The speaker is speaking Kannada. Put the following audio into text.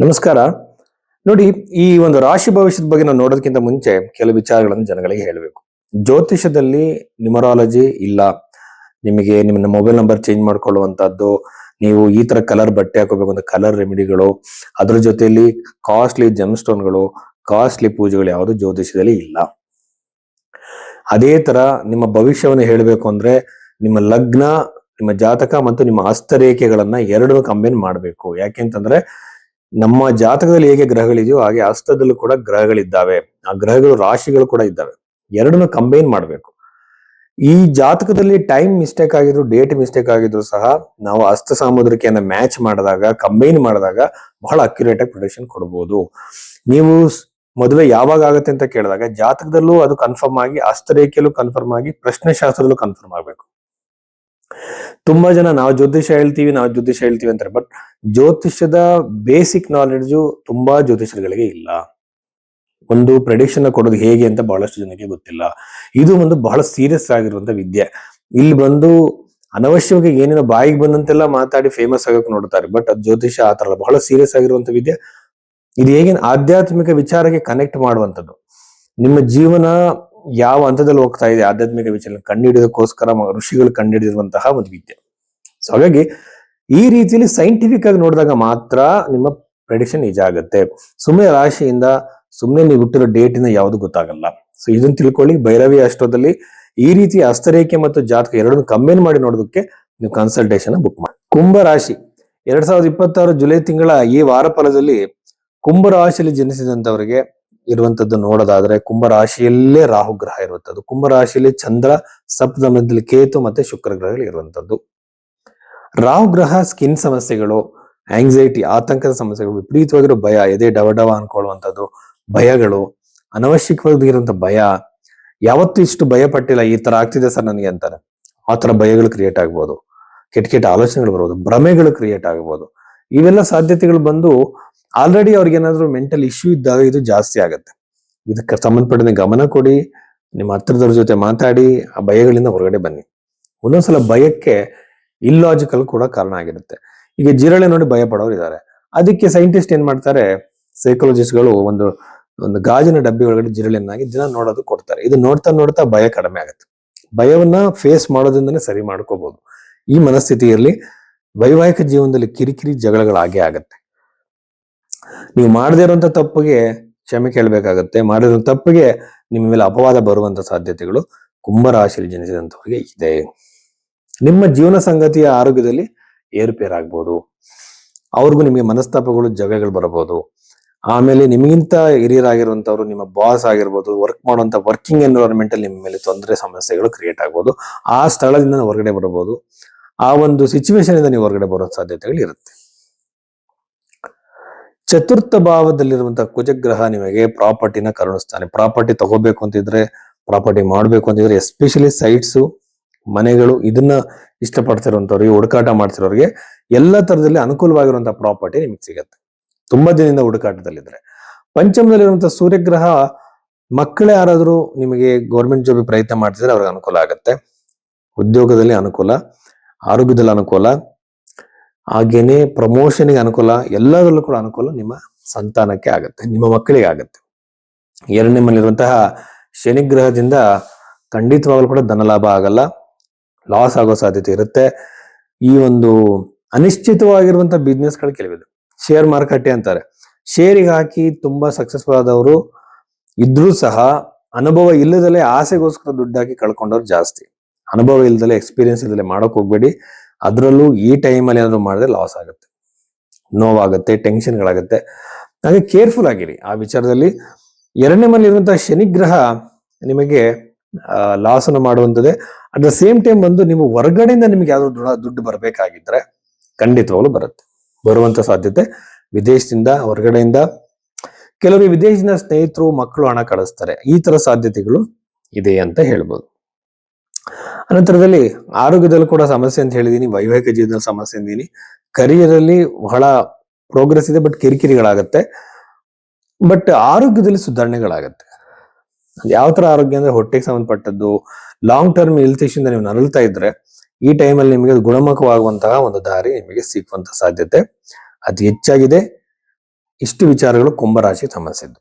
ನಮಸ್ಕಾರ. ನೋಡಿ, ಈ ಒಂದು ರಾಶಿ ಭವಿಷ್ಯದ ಬಗ್ಗೆ ನಾವು ನೋಡೋದಕ್ಕಿಂತ ಮುಂಚೆ ಕೆಲವು ವಿಚಾರಗಳನ್ನು ಜನಗಳಿಗೆ ಹೇಳಬೇಕು. ಜ್ಯೋತಿಷದಲ್ಲಿ ನ್ಯೂಮರಾಲಜಿ ಇಲ್ಲ. ನಿಮಗೆ ನಿಮ್ಮ ಮೊಬೈಲ್ ನಂಬರ್ ಚೇಂಜ್ ಮಾಡ್ಕೊಳ್ಳುವಂತದ್ದು, ನೀವು ಈ ತರ ಕಲರ್ ಬಟ್ಟೆ ಹಾಕೋಬೇಕು ಅಂತ ಕಲರ್ ರೆಮಿಡಿಗಳು, ಅದ್ರ ಜೊತೆಯಲ್ಲಿ ಕಾಸ್ಟ್ಲಿ ಜೆಮ್ ಸ್ಟೋನ್ಗಳು, ಕಾಸ್ಟ್ಲಿ ಪೂಜೆಗಳು ಯಾವುದು ಜ್ಯೋತಿಷದಲ್ಲಿ ಇಲ್ಲ. ಅದೇ ತರ ನಿಮ್ಮ ಭವಿಷ್ಯವನ್ನು ಹೇಳಬೇಕು ಅಂದ್ರೆ ನಿಮ್ಮ ಲಗ್ನ, ನಿಮ್ಮ ಜಾತಕ ಮತ್ತು ನಿಮ್ಮ ಹಸ್ತರೇಖೆಗಳನ್ನ ಎರಡು ಕಂಬೈನ್ ಮಾಡಬೇಕು. ಯಾಕೆಂತಂದ್ರೆ ನಮ್ಮ ಜಾತಕದಲ್ಲಿ ಹೇಗೆ ಗ್ರಹಗಳಿದೆಯೋ ಹಾಗೆ ಹಸ್ತದಲ್ಲೂ ಕೂಡ ಗ್ರಹಗಳಿದ್ದಾವೆ. ಆ ಗ್ರಹಗಳು ರಾಶಿಗಳು ಕೂಡ ಇದ್ದಾವೆ. ಎರಡನ್ನು ಕಂಬೈನ್ ಮಾಡಬೇಕು. ಈ ಜಾತಕದಲ್ಲಿ ಟೈಮ್ ಮಿಸ್ಟೇಕ್ ಆಗಿದ್ರು, ಡೇಟ್ ಮಿಸ್ಟೇಕ್ ಆಗಿದ್ರು ಸಹ ನಾವು ಹಸ್ತ ಸಾಮುದ್ರಿಕೆಯನ್ನ ಮ್ಯಾಚ್ ಮಾಡಿದಾಗ, ಕಂಬೈನ್ ಮಾಡಿದಾಗ ಬಹಳ ಅಕ್ಯುರೇಟ್ ಆಗಿ ಪ್ರಿಡಿಕ್ಷನ್ ಕೊಡಬಹುದು. ನೀವು ಮದುವೆ ಯಾವಾಗ ಆಗುತ್ತೆ ಅಂತ ಕೇಳಿದಾಗ ಜಾತಕದಲ್ಲೂ ಅದು ಕನ್ಫರ್ಮ್ ಆಗಿ, ಹಸ್ತರೇಖೆಯಲ್ಲೂ ಕನ್ಫರ್ಮ್ ಆಗಿ, ಪ್ರಶ್ನೆ ಶಾಸ್ತ್ರದಲ್ಲೂ ಕನ್ಫರ್ಮ್ ಆಗ್ಬೇಕು. ತುಂಬಾ ಜನ ನಾವು ಜ್ಯೋತಿಷ ಹೇಳ್ತೀವಿ ಅಂತಾರೆ. ಬಟ್ ಜ್ಯೋತಿಷ್ಯದ ಬೇಸಿಕ್ ನಾಲೆಡ್ಜು ತುಂಬಾ ಜ್ಯೋತಿಷರುಗಳಿಗೆ ಇಲ್ಲ. ಒಂದು ಪ್ರೆಡಿಕ್ಷನ್ ಕೊಡೋದು ಹೇಗೆ ಅಂತ ಬಹಳಷ್ಟು ಜನಕ್ಕೆ ಗೊತ್ತಿಲ್ಲ. ಇದು ಒಂದು ಬಹಳ ಸೀರಿಯಸ್ ಆಗಿರುವಂತ ವಿದ್ಯೆ. ಇಲ್ಲಿ ಬಂದು ಅನವಶ್ಯವಾಗಿ ಏನೇನೋ ಬಾಯಿಗೆ ಬಂದಂತೆಲ್ಲ ಮಾತಾಡಿ ಫೇಮಸ್ ಆಗಕ್ಕೆ ನೋಡ್ತಾರೆ. ಬಟ್ ಅದು ಜ್ಯೋತಿಷ ಆತರ ಬಹಳ ಸೀರಿಯಸ್ ಆಗಿರುವಂತ ವಿದ್ಯೆ. ಇದು ಹೇಗೆ ಆಧ್ಯಾತ್ಮಿಕ ವಿಚಾರಕ್ಕೆ ಕನೆಕ್ಟ್ ಮಾಡುವಂಥದ್ದು. ನಿಮ್ಮ ಜೀವನ ಯಾವ ಹಂತದಲ್ಲಿ ಹೋಗ್ತಾ ಇದೆ ಆಧ್ಯಾತ್ಮಿಕ ವಿಚಾರ ಕಂಡುಹಿಡಿಯೋದಕ್ಕೋಸ್ಕರ ಋಷಿಗಳು ಕಂಡುಹಿಡಿದಿರುವಂತಹ ಒಂದು ವಿದ್ಯೆ. ಸೊ ಹಾಗಾಗಿ ಈ ರೀತಿಯಲ್ಲಿ ಸೈಂಟಿಫಿಕ್ ಆಗಿ ನೋಡಿದಾಗ ಮಾತ್ರ ನಿಮ್ಮ ಪ್ರೆಡಿಕ್ಷನ್ ನಿಜ ಆಗುತ್ತೆ. ಸುಮ್ಮನೆ ರಾಶಿಯಿಂದ, ಸುಮ್ಮನೆ ನೀವು ಹುಟ್ಟಿರೋ ಡೇಟ್ ಇಂದ ಯಾವುದು ಗೊತ್ತಾಗಲ್ಲ. ಸೊ ಇದನ್ನ ತಿಳ್ಕೊಳ್ಳಿ. ಭೈರವಿ ಅಷ್ಟೋದಲ್ಲಿ ಈ ರೀತಿ ಹಸ್ತರೇಖೆ ಮತ್ತು ಜಾತಕ ಎರಡನ್ನು ಕಂಬೈನ್ ಮಾಡಿ ನೋಡೋದಕ್ಕೆ ನೀವು ಕನ್ಸಲ್ಟೇಷನ್ ಬುಕ್ ಮಾಡಿ. ಕುಂಭ ರಾಶಿ 2026 ಜುಲೈ ತಿಂಗಳ ಈ ವಾರ ಫಲದಲ್ಲಿ ಕುಂಭ ರಾಶಿಯಲ್ಲಿ ಜನಿಸಿದಂತವರಿಗೆ ಇರುವಂತದ್ದು ನೋಡೋದಾದ್ರೆ, ಕುಂಭ ರಾಶಿಯಲ್ಲೇ ರಾಹು ಗ್ರಹ ಇರುವಂತದ್ದು, ಕುಂಭ ರಾಶಿಯಲ್ಲಿ ಚಂದ್ರ, ಸಪ್ತಮದಲ್ಲಿ ಕೇತು ಮತ್ತೆ ಶುಕ್ರ ಗ್ರಹಗಳು ಇರುವಂತದ್ದು. ರಾಹು ಗ್ರಹ ಸ್ಕಿನ್ ಸಮಸ್ಯೆಗಳು, ಆಂಗ್ಸೈಟಿ, ಆತಂಕದ ಸಮಸ್ಯೆಗಳು, ವಿಪರೀತವಾಗಿರೋ ಭಯ, ಎದೆ ಡವ ಅನ್ಕೊಳ್ಳುವಂಥದ್ದು, ಭಯಗಳು, ಅನವಶ್ಯಕವಾಗಿರುವಂತ ಭಯ, ಯಾವತ್ತೂ ಇಷ್ಟು ಭಯ ಪಟ್ಟಿಲ್ಲ, ಈ ತರ ಆಗ್ತಿದೆ ಸರ್ ನನಗೆ ಅಂತಾರೆ. ಆ ತರ ಭಯಗಳು ಕ್ರಿಯೇಟ್ ಆಗ್ಬೋದು, ಕೆಟ್ಟ ಆಲೋಚನೆಗಳು ಬರ್ಬೋದು, ಭ್ರಮೆಗಳು ಕ್ರಿಯೇಟ್ ಆಗ್ಬೋದು. ಇವೆಲ್ಲ ಸಾಧ್ಯತೆಗಳು ಬಂದು ಆಲ್ರೆಡಿ ಅವ್ರಿಗೆ ಏನಾದ್ರು ಮೆಂಟಲ್ ಇಶ್ಯೂ ಇದ್ದಾಗ ಇದು ಜಾಸ್ತಿ ಆಗುತ್ತೆ. ಇದಕ್ಕೆ ಸಂಬಂಧಪಟ್ಟಂತೆ ಗಮನ ಕೊಡಿ, ನಿಮ್ಮ ಹತ್ರದವ್ರ ಜೊತೆ ಮಾತಾಡಿ ಆ ಭಯಗಳಿಂದ ಹೊರಗಡೆ ಬನ್ನಿ. ಒಂದೊಂದ್ಸಲ ಭಯಕ್ಕೆ ಇಲ್ಲಾಜಿಕಲ್ ಕೂಡ ಕಾರಣ ಆಗಿರುತ್ತೆ. ಈಗ ಜಿರಳೆ ನೋಡಿ ಭಯ ಪಡೋರು ಇದ್ದಾರೆ. ಅದಕ್ಕೆ ಸೈಂಟಿಸ್ಟ್ ಏನ್ ಮಾಡ್ತಾರೆ, ಸೈಕಾಲಜಿಸ್ಟ್ಗಳು ಒಂದು ಗಾಜಿನ ಡಬ್ಬಿ ಒಳಗಡೆ ಜಿರಳೆಯನ್ನಾಗಿ ದಿನ ನೋಡೋದು ಕೊಡ್ತಾರೆ. ಇದು ನೋಡ್ತಾ ನೋಡ್ತಾ ಭಯ ಕಡಿಮೆ ಆಗುತ್ತೆ. ಭಯವನ್ನ ಫೇಸ್ ಮಾಡೋದ್ರಿಂದನೇ ಸರಿ ಮಾಡ್ಕೋಬಹುದು. ಈ ಮನಸ್ಥಿತಿಯಲ್ಲಿ ವೈವಾಹಿಕ ಜೀವನದಲ್ಲಿ ಕಿರಿಕಿರಿ ಜಗಳಗಳಾಗೇ ಆಗತ್ತೆ. ನೀವು ಮಾಡದೇ ಇರುವಂತ ತಪ್ಪಿಗೆ ಕ್ಷಮೆ ಕೇಳಬೇಕಾಗತ್ತೆ. ಮಾಡಿರೋ ತಪ್ಪಿಗೆ ನಿಮ್ಮ ಮೇಲೆ ಅಪವಾದ ಬರುವಂತ ಸಾಧ್ಯತೆಗಳು ಕುಂಭರಾಶಿಯಲ್ಲಿ ಜನಿಸಿದಂತವರಿಗೆ ಇದೆ. ನಿಮ್ಮ ಜೀವನ ಸಂಗತಿಯ ಆರೋಗ್ಯದಲ್ಲಿ ಏರುಪೇರಾಗ್ಬೋದು. ಅವ್ರಿಗೂ ನಿಮಗೆ ಮನಸ್ತಾಪಗಳು, ಜಗಳಗಳು ಬರಬಹುದು. ಆಮೇಲೆ ನಿಮಗಿಂತ ಹಿರಿಯರಾಗಿರುವಂತವ್ರು, ನಿಮ್ಮ ಬಾಸ್ ಆಗಿರ್ಬೋದು, ವರ್ಕ್ ಮಾಡುವಂತ ವರ್ಕಿಂಗ್ ಎನ್ವಿರಾನ್ಮೆಂಟ್ ಅಲ್ಲಿ ನಿಮ್ಮ ಮೇಲೆ ತೊಂದರೆ, ಸಮಸ್ಯೆಗಳು ಕ್ರಿಯೇಟ್ ಆಗ್ಬೋದು. ಆ ಸ್ಥಳದಿಂದ ಹೊರಗಡೆ ಬರಬಹುದು. ಆ ಒಂದು ಸಿಚುವೇಶನ್ ಇಂದ ನೀವು ಹೊರಗಡೆ ಬರೋ ಸಾಧ್ಯತೆಗಳು ಇರುತ್ತೆ. ಚತುರ್ಥ ಭಾವದಲ್ಲಿರುವಂತಹ ಕುಜಗ್ರಹ ನಿಮಗೆ ಪ್ರಾಪರ್ಟಿನ ಕರುಣಿಸ್ತಾನೆ. ಪ್ರಾಪರ್ಟಿ ತಗೋಬೇಕು ಅಂತಿದ್ರೆ, ಪ್ರಾಪರ್ಟಿ ಮಾಡ್ಬೇಕು ಅಂತಿದ್ರೆ, ಎಸ್ಪೆಷಲಿ ಸೈಟ್ಸ್, ಮನೆಗಳು, ಇದನ್ನ ಇಷ್ಟಪಡ್ತಿರುವಂತವ್ರಿಗೆ, ಹುಡುಕಾಟ ಮಾಡ್ತಿರೋರಿಗೆ ಎಲ್ಲ ತರದಲ್ಲಿ ಅನುಕೂಲವಾಗಿರುವಂತಹ ಪ್ರಾಪರ್ಟಿ ನಿಮಗೆ ಸಿಗತ್ತೆ. ತುಂಬಾ ದಿನದಿಂದ ಹುಡುಕಾಟದಲ್ಲಿದ್ರೆ. ಪಂಚಮದಲ್ಲಿರುವಂತಹ ಸೂರ್ಯಗ್ರಹ, ಮಕ್ಕಳೇ ಯಾರಾದ್ರೂ ನಿಮಗೆ ಗೌರ್ಮೆಂಟ್ ಜಾಬ್ ಪ್ರಯತ್ನ ಮಾಡ್ತಿದ್ರೆ ಅವ್ರಿಗೆ ಅನುಕೂಲ ಆಗತ್ತೆ. ಉದ್ಯೋಗದಲ್ಲಿ ಅನುಕೂಲ, ಆರೋಗ್ಯದಲ್ಲಿ ಅನುಕೂಲ, ಹಾಗೇನೆ ಪ್ರಮೋಷನ್ಗೆ ಅನುಕೂಲ, ಎಲ್ಲದರಲ್ಲೂ ಕೂಡ ಅನುಕೂಲ ನಿಮ್ಮ ಸಂತಾನಕ್ಕೆ ಆಗತ್ತೆ, ನಿಮ್ಮ ಮಕ್ಕಳಿಗೆ ಆಗತ್ತೆ. ಎರಡನೇ ಮನೆಯಲ್ಲಿರುವಂತಹ ಶನಿಗ್ರಹದಿಂದ ಖಂಡಿತವಾಗ್ಲೂ ಕೂಡ ಧನಲಾಭ ಆಗಲ್ಲ, ಲಾಸ್ ಆಗೋ ಸಾಧ್ಯತೆ ಇರುತ್ತೆ. ಈ ಒಂದು ಅನಿಶ್ಚಿತವಾಗಿರುವಂತಹ ಬಿಸ್ನೆಸ್ ಗಳು ಕೆಲವಿದೆ. ಶೇರ್ ಮಾರುಕಟ್ಟೆ ಅಂತಾರೆ. ಶೇರಿಗೆ ಹಾಕಿ ತುಂಬಾ ಸಕ್ಸಸ್ಫುಲ್ ಆದವರು ಇದ್ರೂ ಸಹ ಅನುಭವ ಇಲ್ಲದಲ್ಲೇ ಆಸೆಗೋಸ್ಕರ ದುಡ್ಡು ಹಾಕಿ ಕಳ್ಕೊಂಡವ್ರು ಜಾಸ್ತಿ. ಅನುಭವ ಇಲ್ಲದಲ್ಲೇ, ಎಕ್ಸ್ಪೀರಿಯನ್ಸ್ ಇಲ್ಲದಲ್ಲೇ ಮಾಡೋಕ್ ಹೋಗ್ಬೇಡಿ. ಅದರಲ್ಲೂ ಈ ಟೈಮಲ್ಲಿ ಏನಾದ್ರು ಮಾಡಿದ್ರೆ ಲಾಸ್ ಆಗುತ್ತೆ, ನೋವಾಗುತ್ತೆ, ಟೆನ್ಷನ್ಗಳಾಗುತ್ತೆ. ಹಾಗೆ ಕೇರ್ಫುಲ್ ಆಗಿರಿ ಆ ವಿಚಾರದಲ್ಲಿ. ಎರಡನೇ ಮನೆ ಇರುವಂತಹ ಶನಿಗ್ರಹ ನಿಮಗೆ ಲಾಸ್ ಅನ್ನು ಮಾಡುವಂಥದ್ದೇ. ಅಟ್ ದ ಸೇಮ್ ಟೈಮ್ ಬಂದು ನೀವು ಹೊರಗಡೆಯಿಂದ ನಿಮ್ಗೆ ಯಾವ್ದು ದುಡ್ಡು ಬರಬೇಕಾಗಿದ್ರೆ ಖಂಡಿತವಾಗ್ಲೂ ಬರುತ್ತೆ. ಬರುವಂತ ಸಾಧ್ಯತೆ ವಿದೇಶದಿಂದ, ಹೊರಗಡೆಯಿಂದ, ಕೆಲವರಿಗೆ ವಿದೇಶದಿಂದ ಸ್ನೇಹಿತರು, ಮಕ್ಕಳು ಹಣ ಕಳಿಸ್ತಾರೆ. ಈ ತರ ಸಾಧ್ಯತೆಗಳು ಇದೆ ಅಂತ ಹೇಳ್ಬೋದು. ಅನಂತರದಲ್ಲಿ ಆರೋಗ್ಯದಲ್ಲಿ ಕೂಡ ಸಮಸ್ಯೆ ಅಂತ ಹೇಳಿದೀನಿ, ವೈವಾಹಿಕ ಜೀವನದಲ್ಲಿ ಸಮಸ್ಯೆ ಅಂದೀನಿ. ಕರಿಯರ್ ಅಲ್ಲಿ ಬಹಳ ಪ್ರೋಗ್ರೆಸ್ ಇದೆ, ಬಟ್ ಕಿರಿಕಿರಿಗಳಾಗತ್ತೆ. ಬಟ್ ಆರೋಗ್ಯದಲ್ಲಿ ಸುಧಾರಣೆಗಳಾಗತ್ತೆ. ಯಾವ ತರ ಆರೋಗ್ಯ ಅಂದ್ರೆ ಹೊಟ್ಟೆಗೆ ಸಂಬಂಧಪಟ್ಟದ್ದು, ಲಾಂಗ್ ಟರ್ಮ್ ಹೆಲ್ತ್ ಇಶ್ಯೂಯಿಂದ ನೀವು ನರಳ್ತಾ ಇದ್ರೆ ಈ ಟೈಮಲ್ಲಿ ನಿಮಗೆ ಗುಣಮುಖವಾಗುವಂತಹ ಒಂದು ದಾರಿ ನಿಮಗೆ ಸಿಕ್ಕುವಂತ ಸಾಧ್ಯತೆ ಅತಿ ಹೆಚ್ಚಾಗಿದೆ. ಇಷ್ಟು ವಿಚಾರಗಳು ಕುಂಭರಾಶಿಗೆ ಸಂಬಂಧಿಸಿದ್ದು.